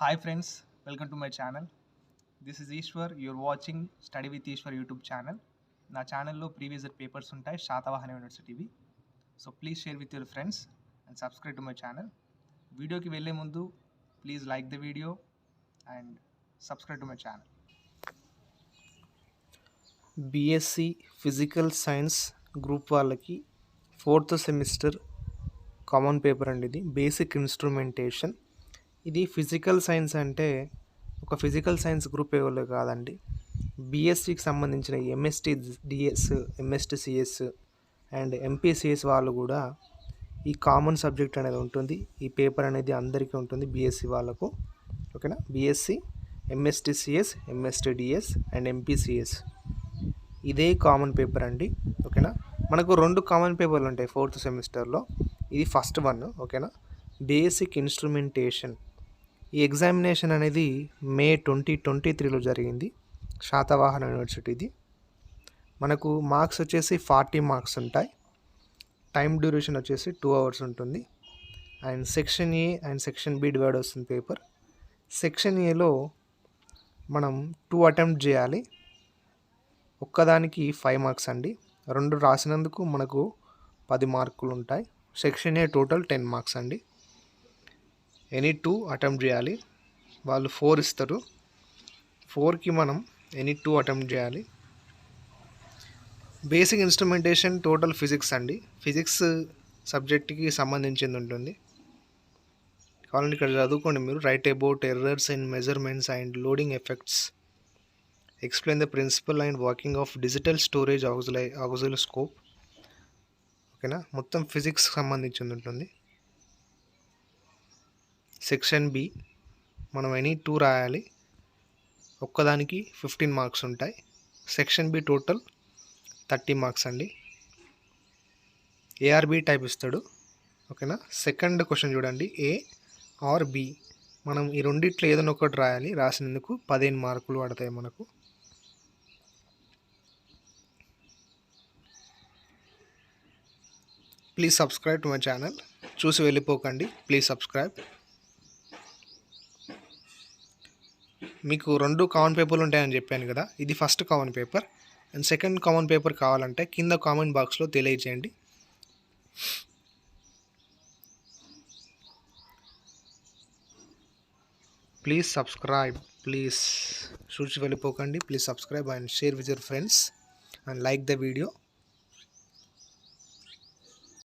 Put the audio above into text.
Hi friends, welcome to my channel. This is Ishwar. You're watching Study with Ishwar YouTube channel. నా ఛానల్లో previous year papers ఉంటాయి శాతవాహన యూనివర్సిటీవి. So please share with your friends and subscribe to my channel. వీడియోకి వెళ్ళే ముందు please like the video and subscribe to my channel. BSc physical science group వాళ్ళకి 4th semester common paper అండి. ఇది basic instrumentation. ఇది physical science అంటే ఒక physical science group ఎవరు కాదండి, బీఎస్సీకి సంబంధించిన MST DS, MST CS and MPCS వాళ్ళు కూడా ఈ కామన్ సబ్జెక్ట్ అనేది ఉంటుంది. ఈ పేపర్ అనేది అందరికీ ఉంటుంది బీఎస్సీ వాళ్ళకు. ఓకేనా, BSc MST CS, MST DS and MPCS ఇదే కామన్ పేపర్ అండి. ఓకేనా, మనకు 2 కామన్ పేపర్లు ఉంటాయి 4th సెమిస్టర్లో. ఇది ఫస్ట్ వన్. ఓకేనా, బేసిక్ ఇన్స్ట్రుమెంటేషన్. ఈ ఎగ్జామినేషన్ అనేది మే 2023లో జరిగింది, శాతవాహన యూనివర్సిటీది. మనకు మార్క్స్ వచ్చేసి 40 మార్క్స్ ఉంటాయి. టైం డ్యూరేషన్ వచ్చేసి 2 hours ఉంటుంది. And section A and section B divide వస్తుంది పేపర్. సెక్షన్ ఏలో మనం 2 అటెంప్ట్ చేయాలి. ఒక్కదానికి 5 మార్క్స్ అండి. 2 రాసినందుకు మనకు 10 మార్కులు ఉంటాయి. సెక్షన్ ఏ టోటల్ 10 మార్క్స్ అండి. ఎనీ 2 అటెంప్ట్ చేయాలి. వాళ్ళు 4 ఇస్తారు. 4కి మనం ఎనీ 2 అటెంప్ట్ చేయాలి. బేసిక్ ఇన్స్ట్రుమెంటేషన్ టోటల్ ఫిజిక్స్ అండి. ఫిజిక్స్ సబ్జెక్ట్కి సంబంధించింది ఉంటుంది. కావాలంటే ఇక్కడ చదువుకోండి మీరు. Right about errors in measurements and loading effects, explain the principle and working of digital storage oscilloscope. ఓకేనా, మొత్తం ఫిజిక్స్ సంబంధించింది ఉంటుంది. సెక్షన్ బి మనం ఎనీ 2 రాయాలి. ఒక్కదానికి 15 మార్క్స్ ఉంటాయి. సెక్షన్ బి టోటల్ 30 మార్క్స్ అండి. ఏఆర్బి టైప్ ఇస్తాడు. ఓకేనా, సెకండ్ క్వశ్చన్ చూడండి, ఏ ఆర్ బి. మనం ఈ రెండిట్లో ఏదైనా ఒకటి రాయాలి. రాసినందుకు 15 మార్కులు పడతాయి మనకు. Please subscribe to my channel. చూసి వెళ్ళిపోకండి, ప్లీజ్ సబ్స్క్రైబ్. మీకు 2 కామన్ పేపర్లు ఉంటాయని చెప్పాను కదా, ఇది first common paper. And second common paper కావాలంటే కింద కామెంట్ బాక్స్లో తెలియజేయండి. ప్లీజ్ సబ్స్క్రైబ్, ప్లీజ్ చూసి వెళ్ళిపోకండి. Please subscribe and share with your friends and like the video.